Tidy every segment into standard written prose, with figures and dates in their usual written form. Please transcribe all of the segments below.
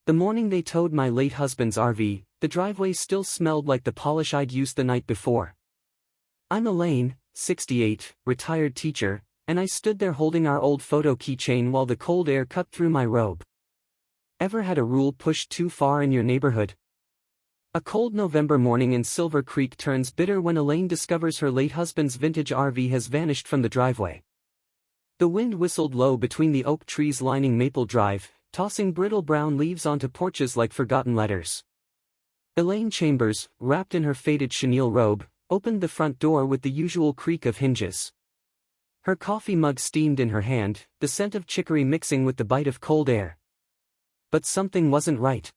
The morning they towed my late husband's RV, the driveway still smelled like the polish I'd used the night before. I'm Elaine, 68, retired teacher, and I stood there holding our old photo keychain while the cold air cut through my robe. Ever had a rule pushed too far in your neighborhood? A cold November morning in Silver Creek turns bitter when Elaine discovers her late husband's vintage RV has vanished from the driveway. The wind whistled low between the oak trees lining Maple Drive, tossing brittle brown leaves onto porches like forgotten letters. Elaine Chambers, wrapped in her faded chenille robe, opened the front door with the usual creak of hinges. Her coffee mug steamed in her hand, the scent of chicory mixing with the bite of cold air. But something wasn't right.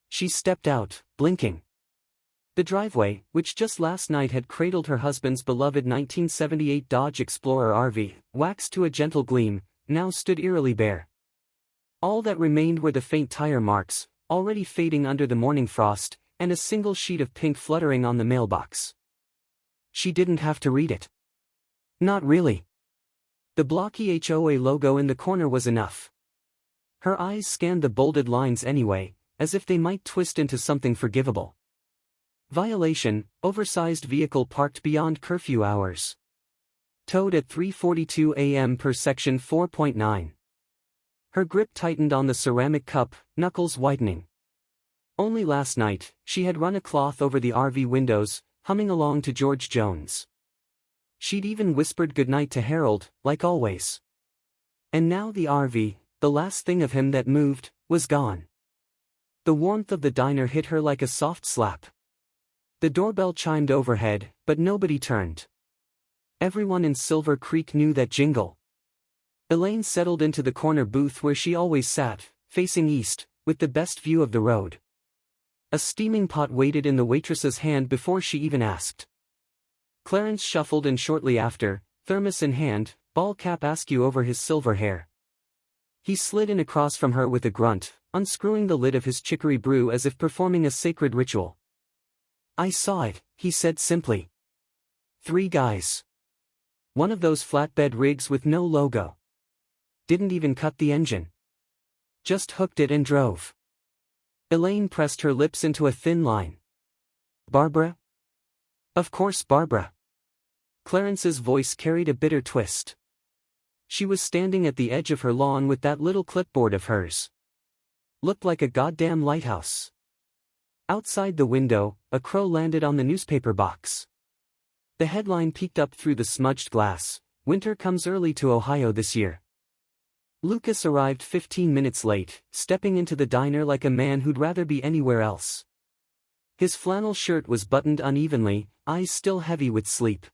She stepped out, blinking. The driveway, which just last night had cradled her husband's beloved 1978 Dodge Explorer RV, waxed to a gentle gleam, now stood eerily bare. All that remained were the faint tire marks, already fading under the morning frost, and a single sheet of pink fluttering on the mailbox. She didn't have to read it. Not really. The blocky HOA logo in the corner was enough. Her eyes scanned the bolded lines anyway, as if they might twist into something forgivable. Violation, oversized vehicle parked beyond curfew hours. Towed at 3:42 a.m. per section 4.9. Her grip tightened on the ceramic cup, knuckles whitening. Only last night, she had run a cloth over the RV windows, humming along to George Jones. She'd even whispered goodnight to Harold, like always. And now the RV, the last thing of him that moved, was gone. The warmth of the diner hit her like a soft slap. The doorbell chimed overhead, but nobody turned. Everyone in Silver Creek knew that jingle. Elaine settled into the corner booth where she always sat, facing east, with the best view of the road. A steaming pot waited in the waitress's hand before she even asked. Clarence shuffled in shortly after, thermos in hand, ball cap askew over his silver hair. He slid in across from her with a grunt, unscrewing the lid of his chicory brew as if performing a sacred ritual. "I saw it," he said simply. 3 guys. One of those flatbed rigs with no logo. Didn't even cut the engine. Just hooked it and drove. Elaine pressed her lips into a thin line. "Barbara?" "Of course Barbara." Clarence's voice carried a bitter twist. She was standing at the edge of her lawn with that little clipboard of hers. Looked like a goddamn lighthouse. Outside the window, a crow landed on the newspaper box. The headline peeked up through the smudged glass, "Winter comes early to Ohio this year." Lucas arrived 15 minutes late, stepping into the diner like a man who'd rather be anywhere else. His flannel shirt was buttoned unevenly, eyes still heavy with sleep.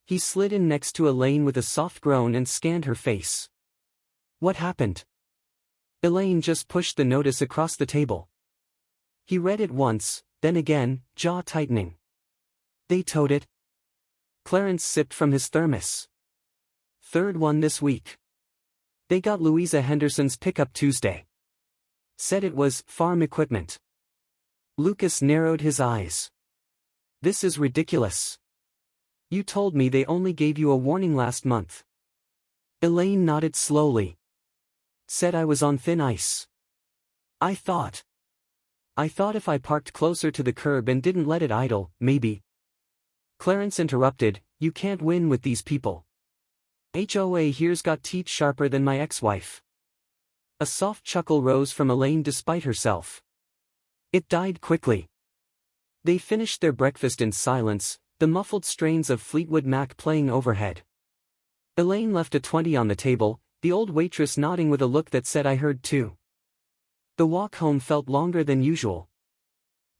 He slid in next to Elaine with a soft groan and scanned her face. "What happened?" Elaine just pushed the notice across the table. He read it once, then again, jaw tightening. "They towed it." Clarence sipped from his thermos. "Third one this week. They got Louisa Henderson's pickup Tuesday. Said it was farm equipment." Lucas narrowed his eyes. "This is ridiculous. You told me they only gave you a warning last month." Elaine nodded slowly. "Said I was on thin ice. I thought if I parked closer to the curb and didn't let it idle, maybe." Clarence interrupted, "You can't win with these people. HOA here's got teeth sharper than my ex-wife." A soft chuckle rose from Elaine despite herself. It died quickly. They finished their breakfast in silence, the muffled strains of Fleetwood Mac playing overhead. Elaine left a 20 on the table, the old waitress nodding with a look that said, "I heard too." The walk home felt longer than usual.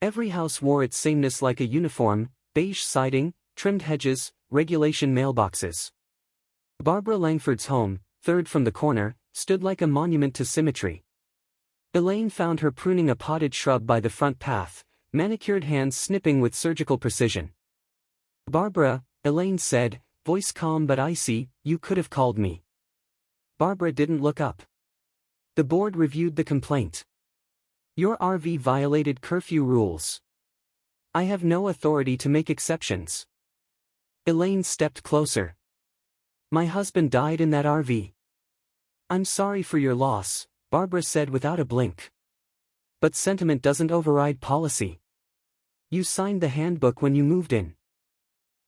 Every house wore its sameness like a uniform: beige siding, trimmed hedges, regulation mailboxes. Barbara Langford's home, third from the corner, stood like a monument to symmetry. Elaine found her pruning a potted shrub by the front path, manicured hands snipping with surgical precision. "Barbara," Elaine said, voice calm but icy, "you could have called me." Barbara didn't look up. The board reviewed the complaint. "Your RV violated curfew rules. I have no authority to make exceptions." Elaine stepped closer. "My husband died in that RV." "I'm sorry for your loss," Barbara said without a blink. But sentiment doesn't override policy. You signed the handbook when you moved in.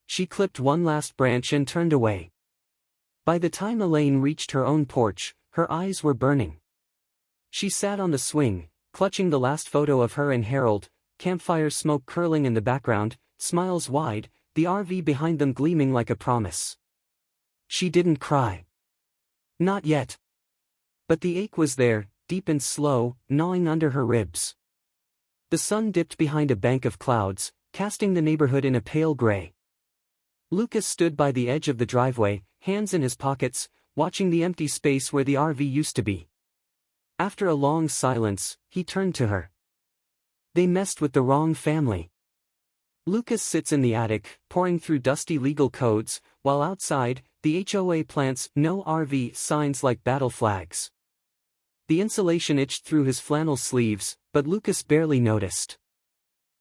She clipped one last branch and turned away. By the time Elaine reached her own porch, her eyes were burning. She sat on the swing, clutching the last photo of her and Harold, campfire smoke curling in the background, smiles wide, the RV behind them gleaming like a promise. She didn't cry. Not yet. But the ache was there, deep and slow, gnawing under her ribs. The sun dipped behind a bank of clouds, casting the neighborhood in a pale gray. Lucas stood by the edge of the driveway, hands in his pockets, watching the empty space where the RV used to be. After a long silence, he turned to her. They messed with the wrong family. Lucas sits in the attic, pouring through dusty legal codes, while outside, the HOA plants "No RV" signs like battle flags. The insulation itched through his flannel sleeves, but Lucas barely noticed.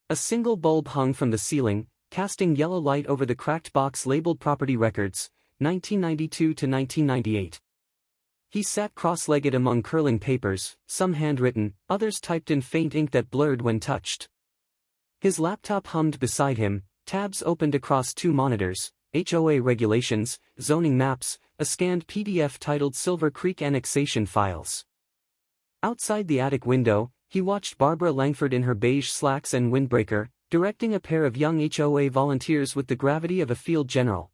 A single bulb hung from the ceiling, casting yellow light over the cracked box labeled Property Records, 1992 to 1998. He sat cross-legged among curling papers, some handwritten, others typed in faint ink that blurred when touched. His laptop hummed beside him, tabs opened across two monitors, HOA regulations, zoning maps, a scanned PDF titled Silver Creek Annexation Files. Outside the attic window, he watched Barbara Langford in her beige slacks and windbreaker, directing a pair of young HOA volunteers with the gravity of a field general.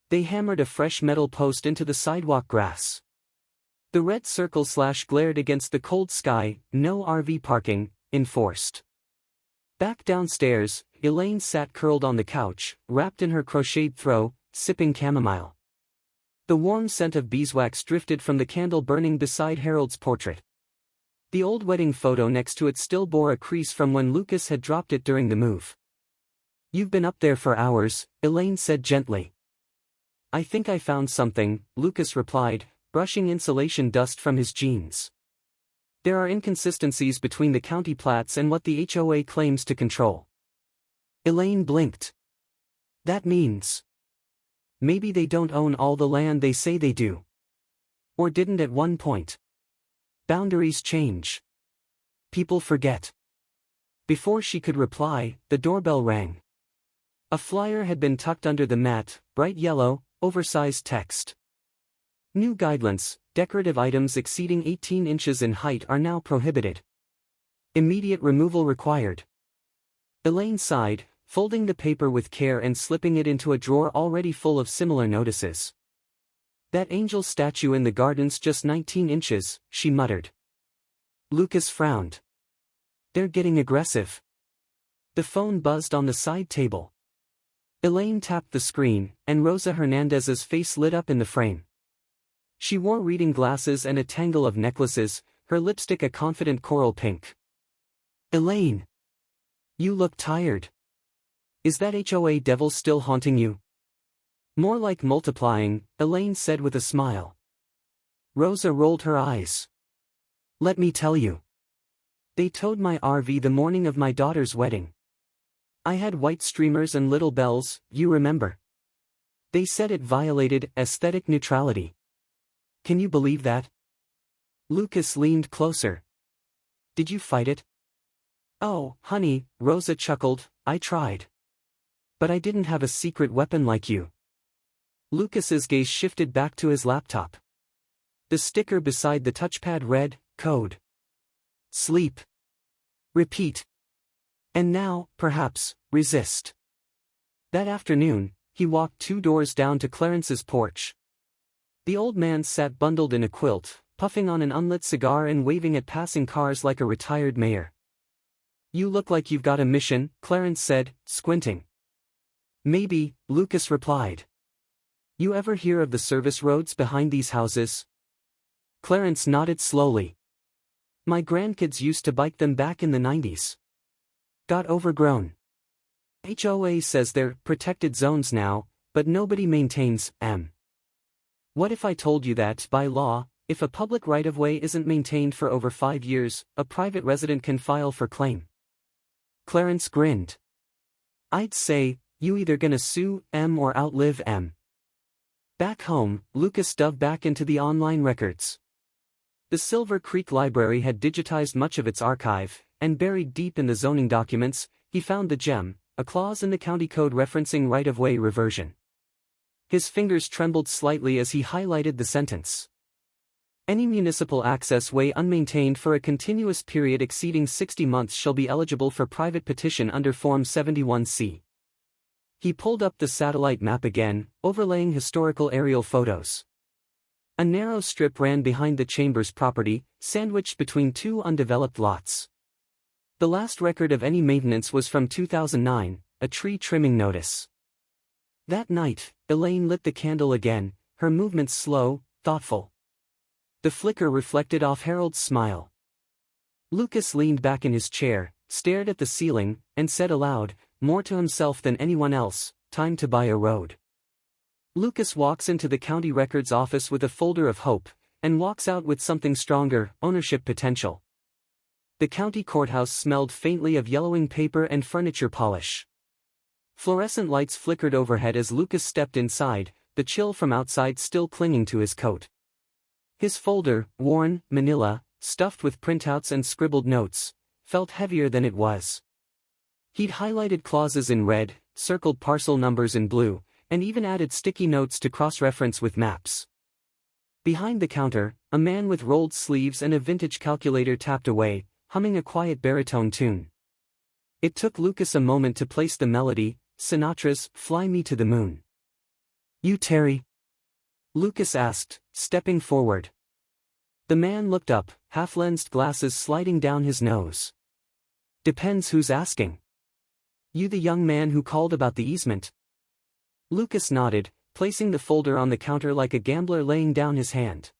They hammered a fresh metal post into the sidewalk grass. The red circle glared against the cold sky, "No RV parking," enforced. Back downstairs, Elaine sat curled on the couch, wrapped in her crocheted throw, sipping chamomile. The warm scent of beeswax drifted from the candle burning beside Harold's portrait. The old wedding photo next to it still bore a crease from when Lucas had dropped it during the move. "You've been up there for hours," Elaine said gently. "I think I found something," Lucas replied, brushing insulation dust from his jeans. "There are inconsistencies between the county plats and what the HOA claims to control." Elaine blinked. "That means maybe they don't own all the land they say they do. Or didn't at one point. Boundaries change. People forget." Before she could reply, the doorbell rang. A flyer had been tucked under the mat, bright yellow, oversized text. "New guidelines, decorative items exceeding 18 inches in height are now prohibited. Immediate removal required." Elaine sighed, folding the paper with care and slipping it into a drawer already full of similar notices. "That angel statue in the garden's just 19 inches, she muttered. Lucas frowned. "They're getting aggressive." The phone buzzed on the side table. Elaine tapped the screen, and Rosa Hernandez's face lit up in the frame. She wore reading glasses and a tangle of necklaces, her lipstick a confident coral pink. "Elaine. You look tired. Is that HOA devil still haunting you?" "More like multiplying," Elaine said with a smile. Rosa rolled her eyes. "Let me tell you. They towed my RV the morning of my daughter's wedding. I had white streamers and little bells, you remember. They said it violated aesthetic neutrality. Can you believe that?" Lucas leaned closer. "Did you fight it?" "Oh, honey," Rosa chuckled, "I tried. But I didn't have a secret weapon like you." Lucas's gaze shifted back to his laptop. The sticker beside the touchpad read, "Code. Sleep. Repeat. And now, perhaps, resist." That afternoon, he walked 2 doors down to Clarence's porch. The old man sat bundled in a quilt, puffing on an unlit cigar and waving at passing cars like a retired mayor. "You look like you've got a mission," Clarence said, squinting. "Maybe," Lucas replied. "You ever hear of the service roads behind these houses?" Clarence nodded slowly. "My grandkids used to bike them back in the 90s. Got overgrown. HOA says they're protected zones now, but nobody maintains them. What if I told you that, by law, if a public right-of-way isn't maintained for over 5 years, a private resident can file for claim?" Clarence grinned. "I'd say, you either gonna sue M or outlive M." Back home, Lucas dove back into the online records. The Silver Creek Library had digitized much of its archive, and buried deep in the zoning documents, he found the gem, a clause in the county code referencing right-of-way reversion. His fingers trembled slightly as he highlighted the sentence. Any municipal access way unmaintained for a continuous period exceeding 60 months shall be eligible for private petition under Form 71C. He pulled up the satellite map again, overlaying historical aerial photos. A narrow strip ran behind the Chambers property, sandwiched between two undeveloped lots. The last record of any maintenance was from 2009, a tree trimming notice. That night, Elaine lit the candle again, her movements slow, thoughtful. The flicker reflected off Harold's smile. Lucas leaned back in his chair, stared at the ceiling, and said aloud, more to himself than anyone else, time to buy a road. Lucas walks into the county records office with a folder of hope, and walks out with something stronger, ownership potential. The county courthouse smelled faintly of yellowing paper and furniture polish. Fluorescent lights flickered overhead as Lucas stepped inside, the chill from outside still clinging to his coat. His folder, worn, manila, stuffed with printouts and scribbled notes, felt heavier than it was. He'd highlighted clauses in red, circled parcel numbers in blue, and even added sticky notes to cross-reference with maps. Behind the counter, a man with rolled sleeves and a vintage calculator tapped away, humming a quiet baritone tune. It took Lucas a moment to place the melody, Sinatra's "Fly Me to the Moon." "You Terry?" Lucas asked, stepping forward. The man looked up, half-lensed glasses sliding down his nose. "Depends who's asking." "You the young man who called about the easement?" Lucas nodded, placing the folder on the counter like a gambler laying down his hand.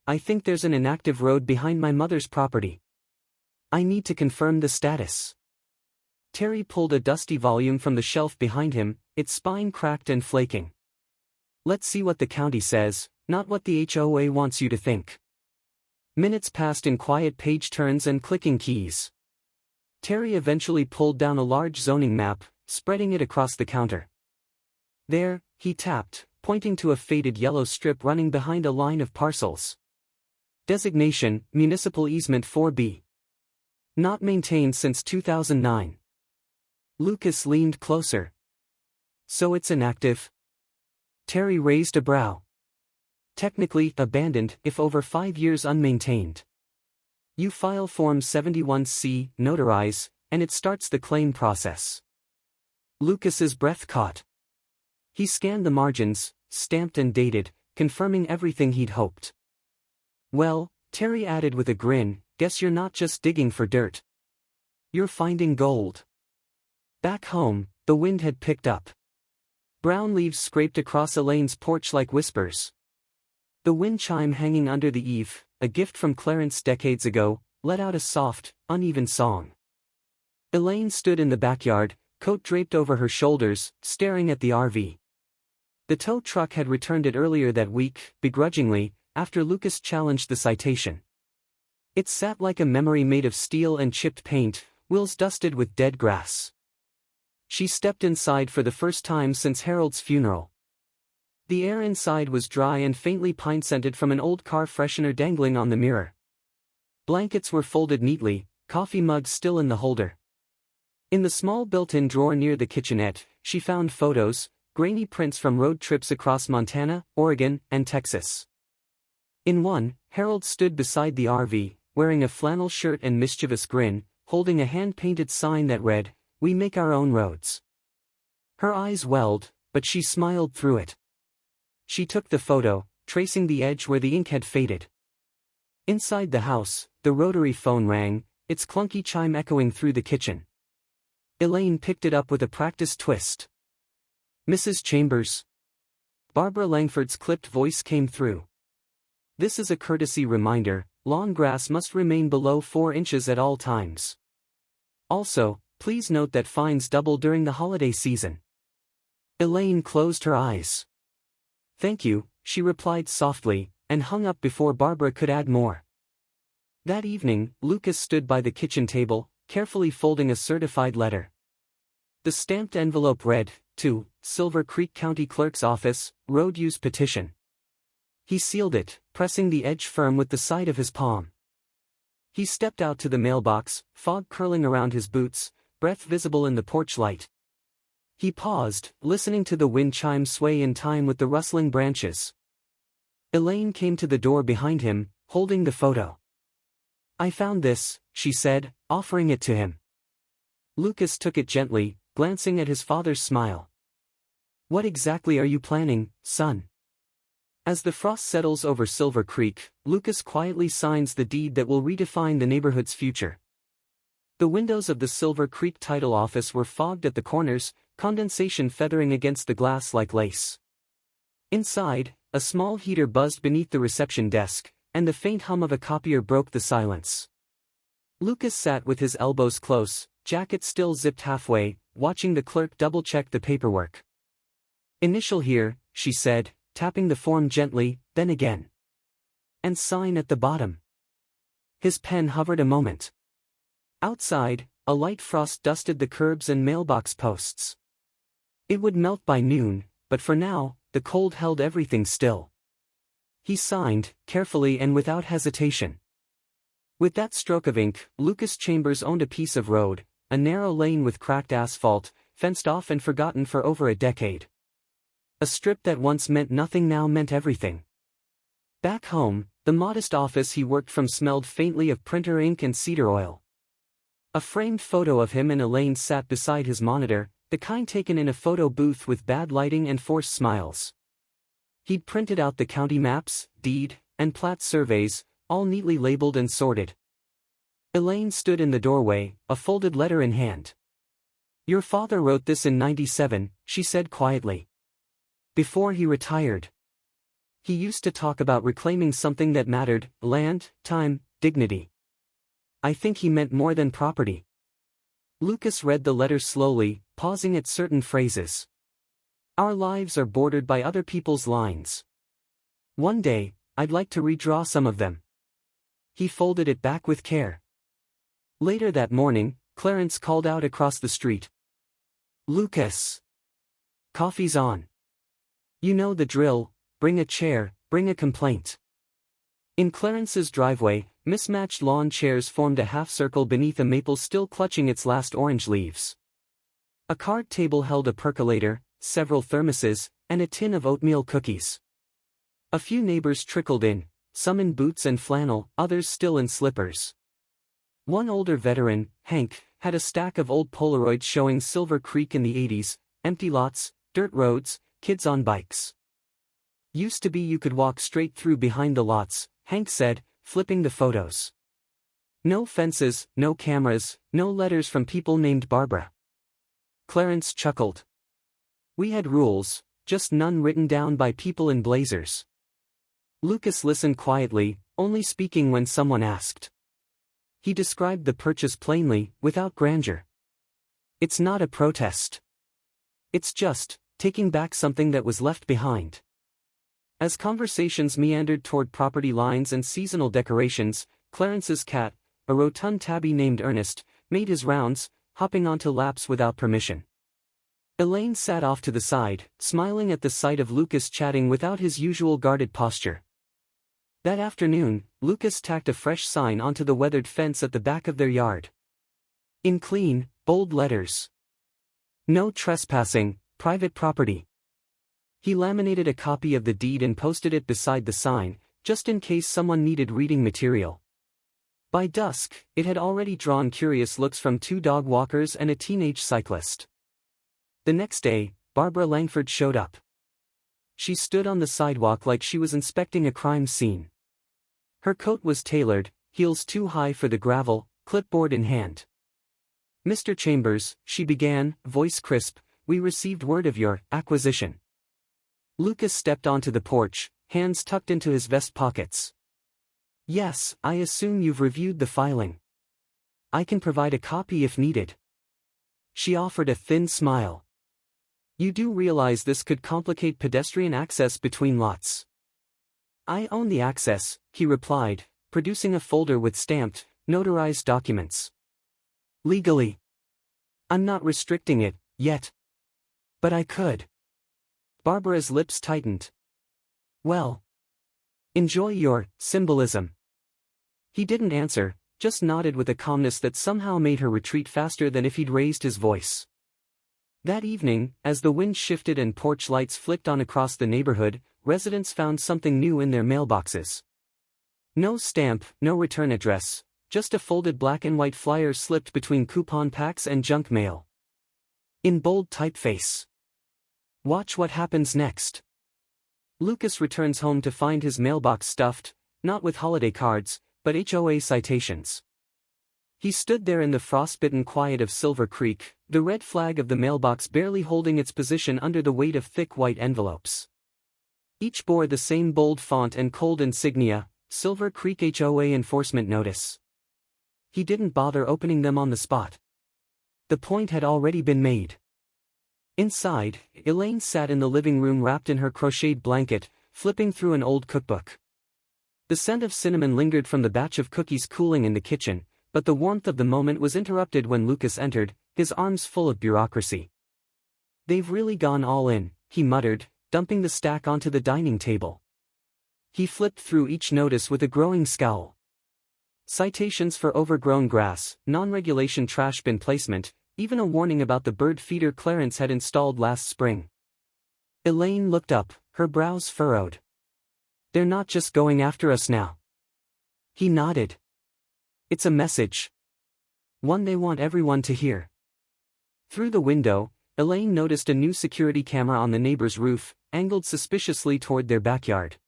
"I think there's an inactive road behind my mother's property. I need to confirm the status." Terry pulled a dusty volume from the shelf behind him, its spine cracked and flaking. "Let's see what the county says, not what the HOA wants you to think." Minutes passed in quiet page turns and clicking keys. Terry eventually pulled down a large zoning map, spreading it across the counter. "There," he tapped, pointing to a faded yellow strip running behind a line of parcels. "Designation, Municipal Easement 4B. Not maintained since 2009. Lucas leaned closer. "So it's inactive?" Terry raised a brow. "Technically abandoned if over 5 years unmaintained. You file Form 71C, notarize, and it starts the claim process." Lucas's breath caught. He scanned the margins, stamped and dated, confirming everything he'd hoped. "Well," Terry added with a grin, "guess you're not just digging for dirt. You're finding gold." Back home, the wind had picked up. Brown leaves scraped across Elaine's porch like whispers. The wind chime hanging under the eave, a gift from Clarence decades ago, let out a soft, uneven song. Elaine stood in the backyard, coat draped over her shoulders, staring at the RV. The tow truck had returned it earlier that week, begrudgingly, after Lucas challenged the citation. It sat like a memory made of steel and chipped paint, wheels dusted with dead grass. She stepped inside for the first time since Harold's funeral. The air inside was dry and faintly pine-scented from an old car freshener dangling on the mirror. Blankets were folded neatly, coffee mugs still in the holder. In the small built-in drawer near the kitchenette, she found photos, grainy prints from road trips across Montana, Oregon, and Texas. In one, Harold stood beside the RV, wearing a flannel shirt and mischievous grin, holding a hand-painted sign that read, "We make our own roads." Her eyes welled, but she smiled through it. She took the photo, tracing the edge where the ink had faded. Inside the house, the rotary phone rang, its clunky chime echoing through the kitchen. Elaine picked it up with a practiced twist. "Mrs. Chambers?" Barbara Langford's clipped voice came through. "This is a courtesy reminder, lawn grass must remain below 4 inches at all times. Also, please note that fines double during the holiday season." Elaine closed her eyes. "Thank you," she replied softly, and hung up before Barbara could add more. That evening, Lucas stood by the kitchen table, carefully folding a certified letter. The stamped envelope read, "To Silver Creek County Clerk's Office, Road Use Petition." He sealed it, pressing the edge firm with the side of his palm. He stepped out to the mailbox, fog curling around his boots, breath visible in the porch light. He paused, listening to the wind chimes sway in time with the rustling branches. Elaine came to the door behind him, holding the photo. "I found this," she said, offering it to him. Lucas took it gently, glancing at his father's smile. "What exactly are you planning, son?" As the frost settles over Silver Creek, Lucas quietly signs the deed that will redefine the neighborhood's future. The windows of the Silver Creek title office were fogged at the corners, condensation feathering against the glass like lace. Inside, a small heater buzzed beneath the reception desk, and the faint hum of a copier broke the silence. Lucas sat with his elbows close, jacket still zipped halfway, watching the clerk double-check the paperwork. "Initial here," she said, tapping the form gently, then again. "And sign at the bottom." His pen hovered a moment. Outside, a light frost dusted the curbs and mailbox posts. It would melt by noon, but for now, the cold held everything still. He signed, carefully and without hesitation. With that stroke of ink, Lucas Chambers owned a piece of road, a narrow lane with cracked asphalt, fenced off and forgotten for over a decade. A strip that once meant nothing now meant everything. Back home, the modest office he worked from smelled faintly of printer ink and cedar oil. A framed photo of him and Elaine sat beside his monitor, the kind taken in a photo booth with bad lighting and forced smiles. He'd printed out the county maps, deed, and plat surveys, all neatly labeled and sorted. Elaine stood in the doorway, a folded letter in hand. "Your father wrote this in '97, she said quietly. "Before he retired. He used to talk about reclaiming something that mattered, land, time, dignity. I think he meant more than property." Lucas read the letter slowly, pausing at certain phrases. "Our lives are bordered by other people's lines. One day, I'd like to redraw some of them." He folded it back with care. Later that morning, Clarence called out across the street. "Lucas! Coffee's on. You know the drill, bring a chair, bring a complaint." In Clarence's driveway, mismatched lawn chairs formed a half-circle beneath a maple still clutching its last orange leaves. A card table held a percolator, several thermoses, and a tin of oatmeal cookies. A few neighbors trickled in, some in boots and flannel, others still in slippers. One older veteran, Hank, had a stack of old Polaroids showing Silver Creek in the '80s, empty lots, dirt roads, kids on bikes. "Used to be you could walk straight through behind the lots," Hank said, flipping the photos. "No fences, no cameras, no letters from people named Barbara." Clarence chuckled. "We had rules, just none written down by people in blazers." Lucas listened quietly, only speaking when someone asked. He described the purchase plainly, without grandeur. "It's not a protest. It's just taking back something that was left behind." As conversations meandered toward property lines and seasonal decorations, Clarence's cat, a rotund tabby named Ernest, made his rounds, hopping onto laps without permission. Elaine sat off to the side, smiling at the sight of Lucas chatting without his usual guarded posture. That afternoon, Lucas tacked a fresh sign onto the weathered fence at the back of their yard. In clean, bold letters. "No trespassing, private property." He laminated a copy of the deed and posted it beside the sign, just in case someone needed reading material. By dusk, it had already drawn curious looks from 2 dog walkers and a teenage cyclist. The next day, Barbara Langford showed up. She stood on the sidewalk like she was inspecting a crime scene. Her coat was tailored, heels too high for the gravel, clipboard in hand. "Mr. Chambers," she began, voice crisp, "we received word of your acquisition." Lucas stepped onto the porch, hands tucked into his vest pockets. "Yes, I assume you've reviewed the filing. I can provide a copy if needed." She offered a thin smile. "You do realize this could complicate pedestrian access between lots?" "I own the access," he replied, producing a folder with stamped, notarized documents. "Legally. I'm not restricting it, yet. But I could." Barbara's lips tightened. "Well. Enjoy your symbolism. He didn't answer, just nodded with a calmness that somehow made her retreat faster than if he'd raised his voice. That evening, as the wind shifted and porch lights flicked on across the neighborhood, residents found something new in their mailboxes. No stamp, no return address, just a folded black and white flyer slipped between coupon packs and junk mail. In bold typeface. Watch what happens next. Lucas returns home to find his mailbox stuffed, not with holiday cards, but HOA citations. He stood there in the frostbitten quiet of Silver Creek, the red flag of the mailbox barely holding its position under the weight of thick white envelopes. Each bore the same bold font and cold insignia, Silver Creek HOA Enforcement Notice. He didn't bother opening them on the spot. The point had already been made. Inside, Elaine sat in the living room wrapped in her crocheted blanket, flipping through an old cookbook. The scent of cinnamon lingered from the batch of cookies cooling in the kitchen, but the warmth of the moment was interrupted when Lucas entered, his arms full of bureaucracy. "They've really gone all in," he muttered, dumping the stack onto the dining table. He flipped through each notice with a growing scowl. Citations for overgrown grass, non-regulation trash bin placement, even a warning about the bird feeder Clarence had installed last spring. Elaine looked up, her brows furrowed. "They're not just going after us now." He nodded. "It's a message. One they want everyone to hear." Through the window, Elaine noticed a new security camera on the neighbor's roof, angled suspiciously toward their backyard.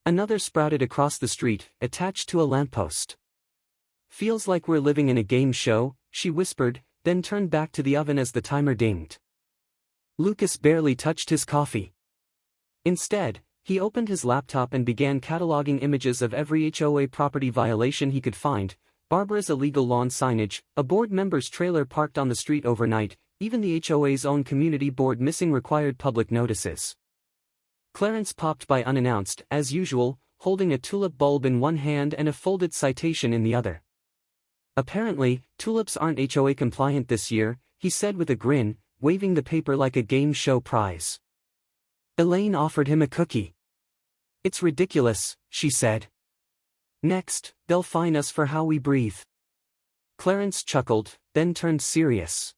Another sprouted across the street, attached to a lamppost. "Feels like we're living in a game show," she whispered, then turned back to the oven as the timer dinged. Lucas barely touched his coffee. Instead, he opened his laptop and began cataloging images of every HOA property violation he could find: Barbara's illegal lawn signage, a board member's trailer parked on the street overnight, even the HOA's own community board missing required public notices. Clarence popped by unannounced, as usual, holding a tulip bulb in one hand and a folded citation in the other. "Apparently, tulips aren't HOA compliant this year," he said with a grin, waving the paper like a game show prize. Elaine offered him a cookie. "It's ridiculous," she said. "Next, they'll fine us for how we breathe." Clarence chuckled, then turned serious.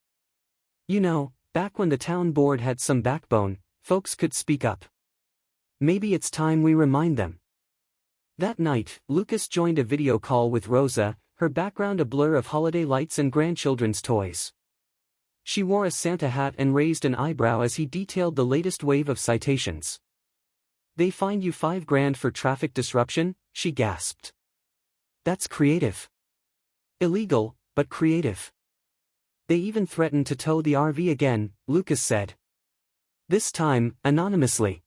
"You know, back when the town board had some backbone, folks could speak up. Maybe it's time we remind them." That night, Lucas joined a video call with Rosa, her background a blur of holiday lights and grandchildren's toys. She wore a Santa hat and raised an eyebrow as he detailed the latest wave of citations. "They fined you $5,000 for traffic disruption?" she gasped. "That's creative. Illegal, but creative." "They even threatened to tow the RV again," Lucas said. "This time, anonymously."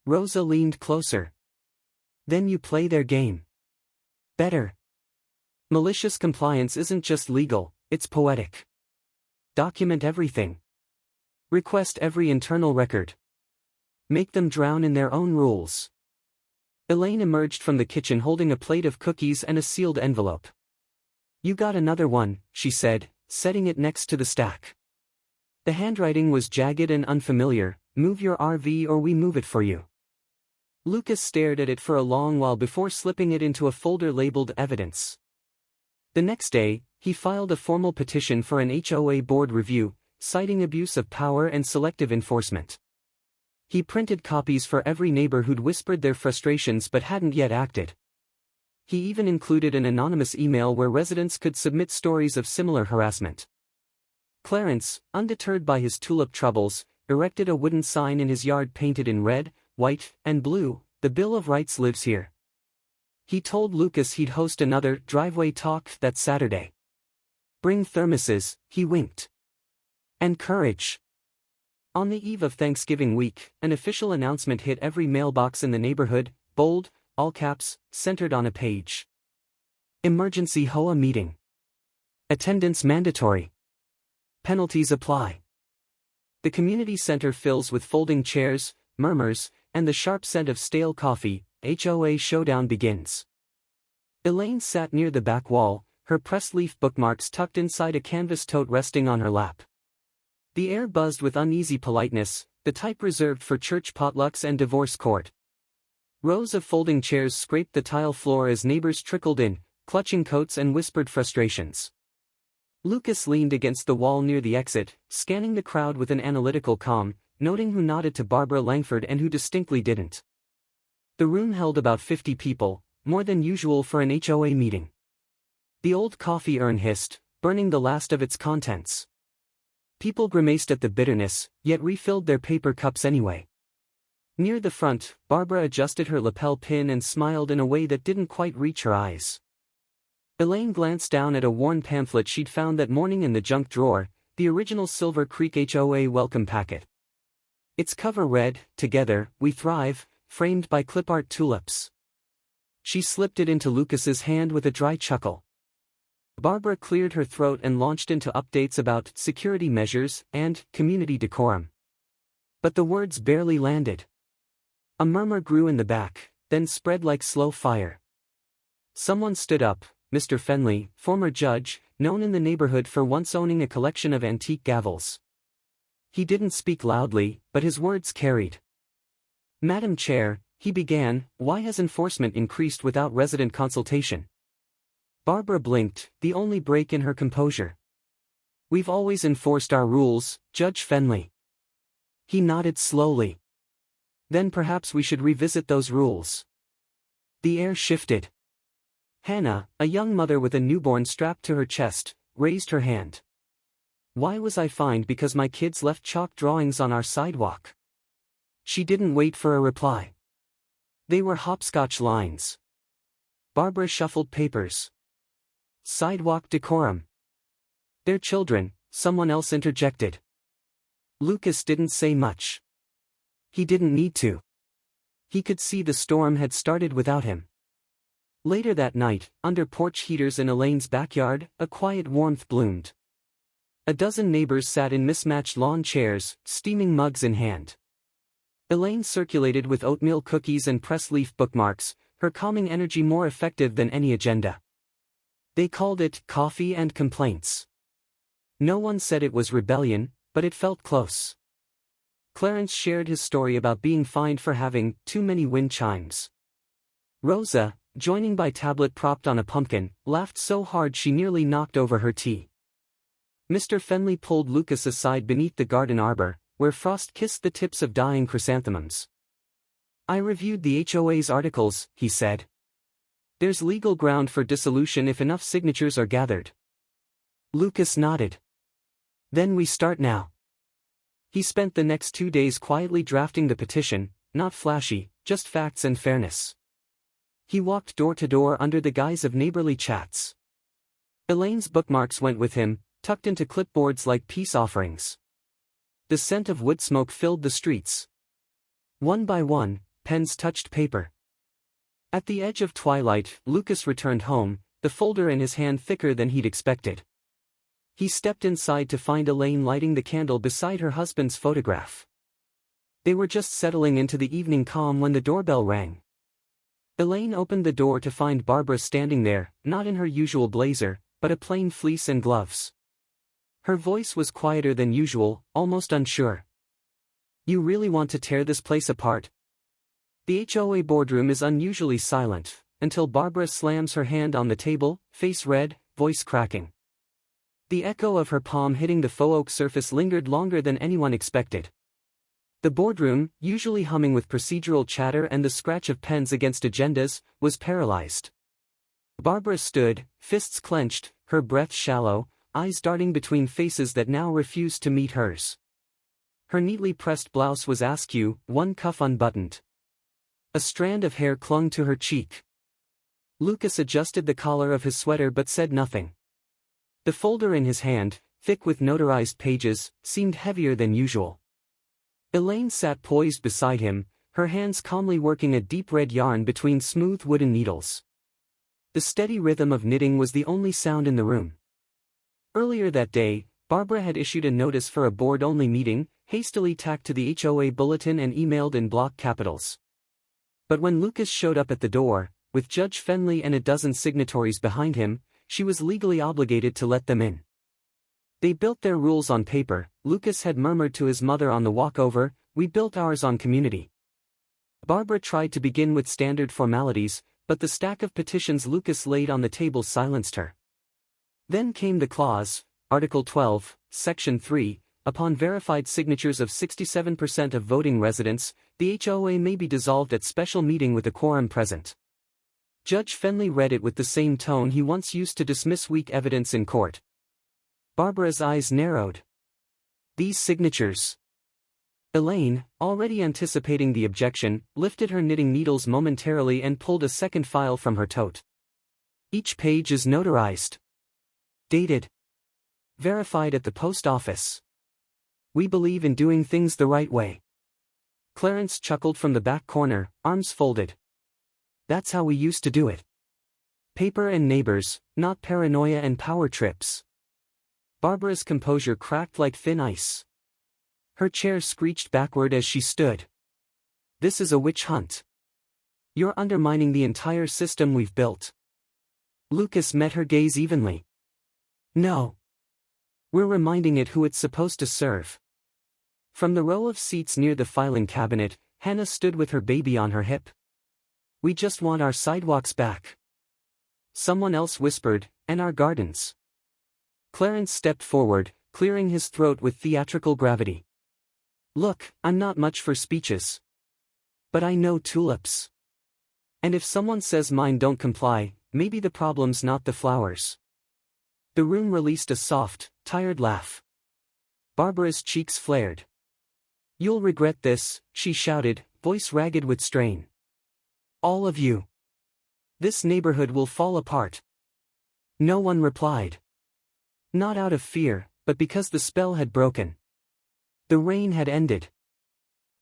Rosa leaned closer. "Then you play their game. Better. Malicious compliance isn't just legal, it's poetic. Document everything. Request every internal record. Make them drown in their own rules." Elaine emerged from the kitchen holding a plate of cookies and a sealed envelope. "You got another one," she said, setting it next to the stack. The handwriting was jagged and unfamiliar: "Move your RV or we move it for you." Lucas stared at it for a long while before slipping it into a folder labeled Evidence. The next day, he filed a formal petition for an HOA board review, citing abuse of power and selective enforcement. He printed copies for every neighbor who'd whispered their frustrations but hadn't yet acted. He even included an anonymous email where residents could submit stories of similar harassment. Clarence, undeterred by his tulip troubles, erected a wooden sign in his yard painted in red, white, and blue: "The Bill of Rights lives here." He told Lucas he'd host another driveway talk that Saturday. "Bring thermoses," he winked. "And courage." On the eve of Thanksgiving week, an official announcement hit every mailbox in the neighborhood, bold, all caps, centered on a page. "Emergency HOA meeting. Attendance mandatory. Penalties apply." The community center fills with folding chairs, murmurs, and the sharp scent of stale coffee. HOA showdown begins. Elaine sat near the back wall, her pressed leaf bookmarks tucked inside a canvas tote resting on her lap. The air buzzed with uneasy politeness, the type reserved for church potlucks and divorce court. Rows of folding chairs scraped the tile floor as neighbors trickled in, clutching coats and whispered frustrations. Lucas leaned against the wall near the exit, scanning the crowd with an analytical calm, noting who nodded to Barbara Langford and who distinctly didn't. The room held about 50 people, more than usual for an HOA meeting. The old coffee urn hissed, burning the last of its contents. People grimaced at the bitterness, yet refilled their paper cups anyway. Near the front, Barbara adjusted her lapel pin and smiled in a way that didn't quite reach her eyes. Elaine glanced down at a worn pamphlet she'd found that morning in the junk drawer, the original Silver Creek HOA welcome packet. Its cover read, "Together, we thrive," framed by clip-art tulips. She slipped it into Lucas's hand with a dry chuckle. Barbara cleared her throat and launched into updates about security measures and community decorum. But the words barely landed. A murmur grew in the back, then spread like slow fire. Someone stood up, Mr. Fenley, former judge, known in the neighborhood for once owning a collection of antique gavels. He didn't speak loudly, but his words carried. "Madam Chair," he began, "why has enforcement increased without resident consultation?" Barbara blinked, the only break in her composure. "We've always enforced our rules, Judge Fenley." He nodded slowly. "Then perhaps we should revisit those rules." The air shifted. Hannah, a young mother with a newborn strapped to her chest, raised her hand. "Why was I fined because my kids left chalk drawings on our sidewalk?" She didn't wait for a reply. They were hopscotch lines. Barbara shuffled papers. "Sidewalk decorum." "They're children," someone else interjected. Lucas didn't say much. He didn't need to. He could see the storm had started without him. Later that night, under porch heaters in Elaine's backyard, a quiet warmth bloomed. A dozen neighbors sat in mismatched lawn chairs, steaming mugs in hand. Elaine circulated with oatmeal cookies and press leaf bookmarks, her calming energy more effective than any agenda. They called it coffee and complaints. No one said it was rebellion, but it felt close. Clarence shared his story about being fined for having too many wind chimes. Rosa, joining by tablet propped on a pumpkin, laughed so hard she nearly knocked over her tea. Mr. Fenley pulled Lucas aside beneath the garden arbor, where frost kissed the tips of dying chrysanthemums. "I reviewed the HOA's articles," he said. "There's legal ground for dissolution if enough signatures are gathered." Lucas nodded. "Then we start now." He spent the next 2 days quietly drafting the petition, not flashy, just facts and fairness. He walked door to door under the guise of neighborly chats. Elaine's bookmarks went with him, tucked into clipboards like peace offerings. The scent of wood smoke filled the streets. One by one, pens touched paper. At the edge of twilight, Lucas returned home, the folder in his hand thicker than he'd expected. He stepped inside to find Elaine lighting the candle beside her husband's photograph. They were just settling into the evening calm when the doorbell rang. Elaine opened the door to find Barbara standing there, not in her usual blazer, but a plain fleece and gloves. Her voice was quieter than usual, almost unsure. "You really want to tear this place apart?" The HOA boardroom is unusually silent, until Barbara slams her hand on the table, face red, voice cracking. The echo of her palm hitting the faux oak surface lingered longer than anyone expected. The boardroom, usually humming with procedural chatter and the scratch of pens against agendas, was paralyzed. Barbara stood, fists clenched, her breath shallow, eyes darting between faces that now refused to meet hers. Her neatly pressed blouse was askew, one cuff unbuttoned. A strand of hair clung to her cheek. Lucas adjusted the collar of his sweater but said nothing. The folder in his hand, thick with notarized pages, seemed heavier than usual. Elaine sat poised beside him, her hands calmly working a deep red yarn between smooth wooden needles. The steady rhythm of knitting was the only sound in the room. Earlier that day, Barbara had issued a notice for a board-only meeting, hastily tacked to the HOA bulletin and emailed in block capitals. But when Lucas showed up at the door, with Judge Fenley and a dozen signatories behind him, she was legally obligated to let them in. They built their rules on paper, Lucas had murmured to his mother on the walk over, "We built ours on community." Barbara tried to begin with standard formalities, but the stack of petitions Lucas laid on the table silenced her. Then came the clause, Article 12, Section 3, upon verified signatures of 67% of voting residents, the HOA may be dissolved at special meeting with a quorum present. Judge Fenley read it with the same tone he once used to dismiss weak evidence in court. Barbara's eyes narrowed. These signatures. Elaine, already anticipating the objection, lifted her knitting needles momentarily and pulled a second file from her tote. Each page is notarized. Dated. Verified at the post office. We believe in doing things the right way. Clarence chuckled from the back corner, arms folded. That's how we used to do it. Paper and neighbors, not paranoia and power trips. Barbara's composure cracked like thin ice. Her chair screeched backward as she stood. This is a witch hunt. You're undermining the entire system we've built. Lucas met her gaze evenly. No. We're reminding it who it's supposed to serve. From the row of seats near the filing cabinet, Hannah stood with her baby on her hip. We just want our sidewalks back. Someone else whispered, and our gardens. Clarence stepped forward, clearing his throat with theatrical gravity. Look, I'm not much for speeches. But I know tulips. And if someone says mine don't comply, maybe the problem's not the flowers. The room released a soft, tired laugh. Barbara's cheeks flared. You'll regret this, she shouted, voice ragged with strain. All of you. This neighborhood will fall apart. No one replied. Not out of fear, but because the spell had broken. The rain had ended.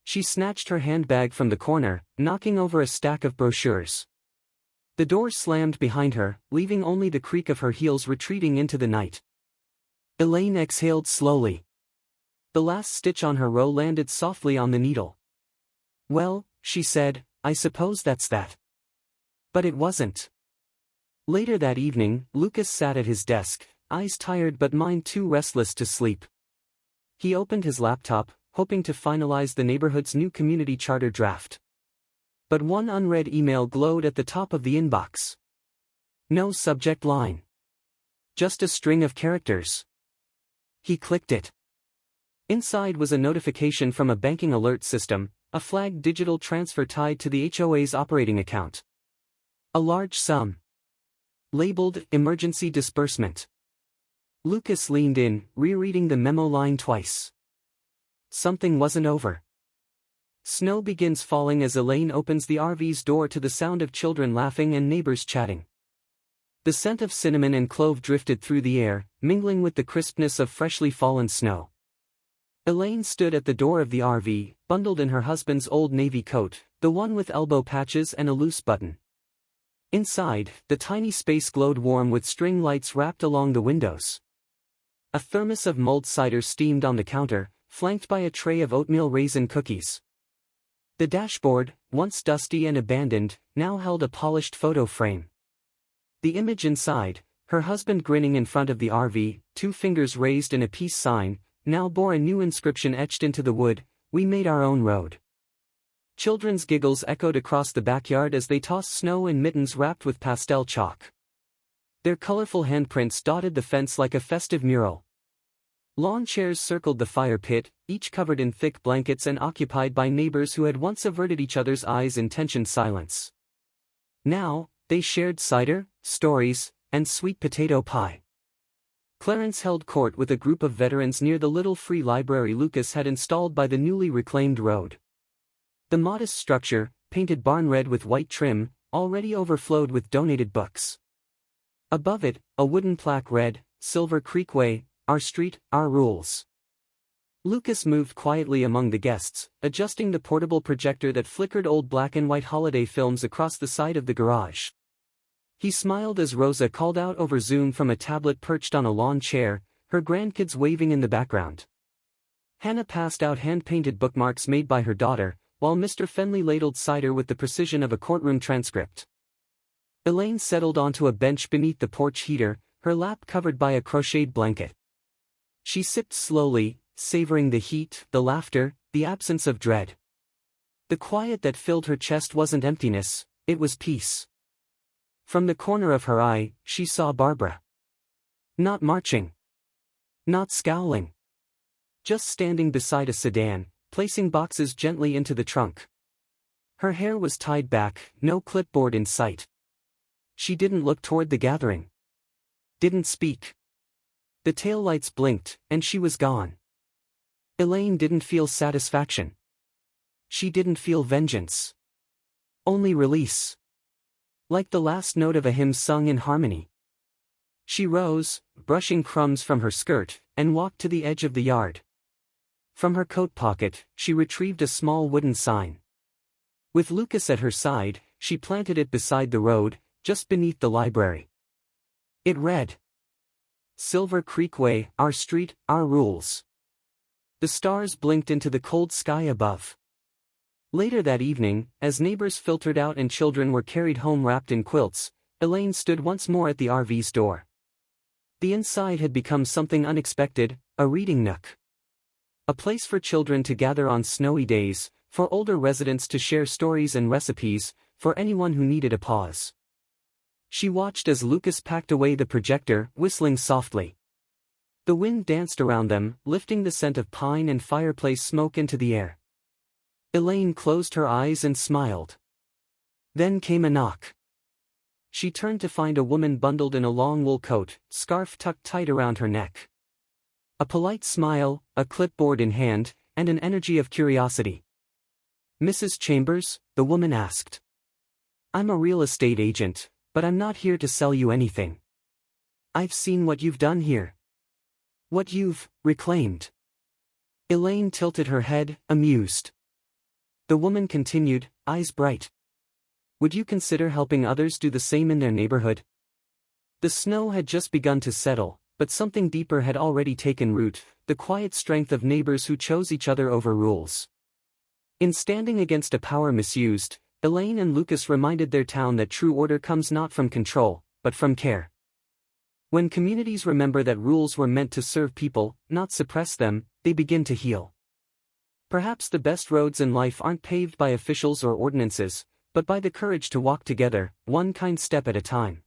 She snatched her handbag from the corner, knocking over a stack of brochures. The door slammed behind her, leaving only the creak of her heels retreating into the night. Elaine exhaled slowly. The last stitch on her row landed softly on the needle. Well, she said, I suppose that's that. But it wasn't. Later that evening, Lucas sat at his desk, eyes tired but mind too restless to sleep. He opened his laptop, hoping to finalize the neighborhood's new community charter draft. But one unread email glowed at the top of the inbox. No subject line. Just a string of characters. He clicked it. Inside was a notification from a banking alert system, a flagged digital transfer tied to the HOA's operating account. A large sum. Labeled Emergency Disbursement. Lucas leaned in, rereading the memo line twice. Something wasn't over. Snow begins falling as Elaine opens the RV's door to the sound of children laughing and neighbors chatting. The scent of cinnamon and clove drifted through the air, mingling with the crispness of freshly fallen snow. Elaine stood at the door of the RV, bundled in her husband's old navy coat, the one with elbow patches and a loose button. Inside, the tiny space glowed warm with string lights wrapped along the windows. A thermos of mulled cider steamed on the counter, flanked by a tray of oatmeal raisin cookies. The dashboard, once dusty and abandoned, now held a polished photo frame. The image inside, her husband grinning in front of the RV, two fingers raised in a peace sign, now bore a new inscription etched into the wood, "We made our own road." Children's giggles echoed across the backyard as they tossed snow in mittens wrapped with pastel chalk. Their colorful handprints dotted the fence like a festive mural. Lawn chairs circled the fire pit, each covered in thick blankets and occupied by neighbors who had once averted each other's eyes in tensioned silence. Now, they shared cider, stories, and sweet potato pie. Clarence held court with a group of veterans near the little free library Lucas had installed by the newly reclaimed road. The modest structure, painted barn red with white trim, already overflowed with donated books. Above it, a wooden plaque read, "Silver Creek Way, our street, our rules." Lucas moved quietly among the guests, adjusting the portable projector that flickered old black and white holiday films across the side of the garage. He smiled as Rosa called out over Zoom from a tablet perched on a lawn chair, her grandkids waving in the background. Hannah passed out hand-painted bookmarks made by her daughter, while Mr. Fenley ladled cider with the precision of a courtroom transcript. Elaine settled onto a bench beneath the porch heater, her lap covered by a crocheted blanket. She sipped slowly, savoring the heat, the laughter, the absence of dread. The quiet that filled her chest wasn't emptiness, it was peace. From the corner of her eye, she saw Barbara. Not marching. Not scowling. Just standing beside a sedan, placing boxes gently into the trunk. Her hair was tied back, no clipboard in sight. She didn't look toward the gathering. Didn't speak. The taillights blinked, and she was gone. Elaine didn't feel satisfaction. She didn't feel vengeance. Only release. Like the last note of a hymn sung in harmony. She rose, brushing crumbs from her skirt, and walked to the edge of the yard. From her coat pocket, she retrieved a small wooden sign. With Lucas at her side, she planted it beside the road, just beneath the library. It read, "Silver Creek Way, our street, our rules." The stars blinked into the cold sky above. Later that evening, as neighbors filtered out and children were carried home wrapped in quilts, Elaine stood once more at the RV's door. The inside had become something unexpected, a reading nook. A place for children to gather on snowy days, for older residents to share stories and recipes, for anyone who needed a pause. She watched as Lucas packed away the projector, whistling softly. The wind danced around them, lifting the scent of pine and fireplace smoke into the air. Elaine closed her eyes and smiled. Then came a knock. She turned to find a woman bundled in a long wool coat, scarf tucked tight around her neck. A polite smile, a clipboard in hand, and an energy of curiosity. "Mrs. Chambers?" the woman asked. "I'm a real estate agent, but I'm not here to sell you anything. I've seen what you've done here. What you've reclaimed." Elaine tilted her head, amused. The woman continued, eyes bright. "Would you consider helping others do the same in their neighborhood?" The snow had just begun to settle, but something deeper had already taken root, the quiet strength of neighbors who chose each other over rules. In standing against a power misused, Elaine and Lucas reminded their town that true order comes not from control, but from care. When communities remember that rules were meant to serve people, not suppress them, they begin to heal. Perhaps the best roads in life aren't paved by officials or ordinances, but by the courage to walk together, one kind step at a time.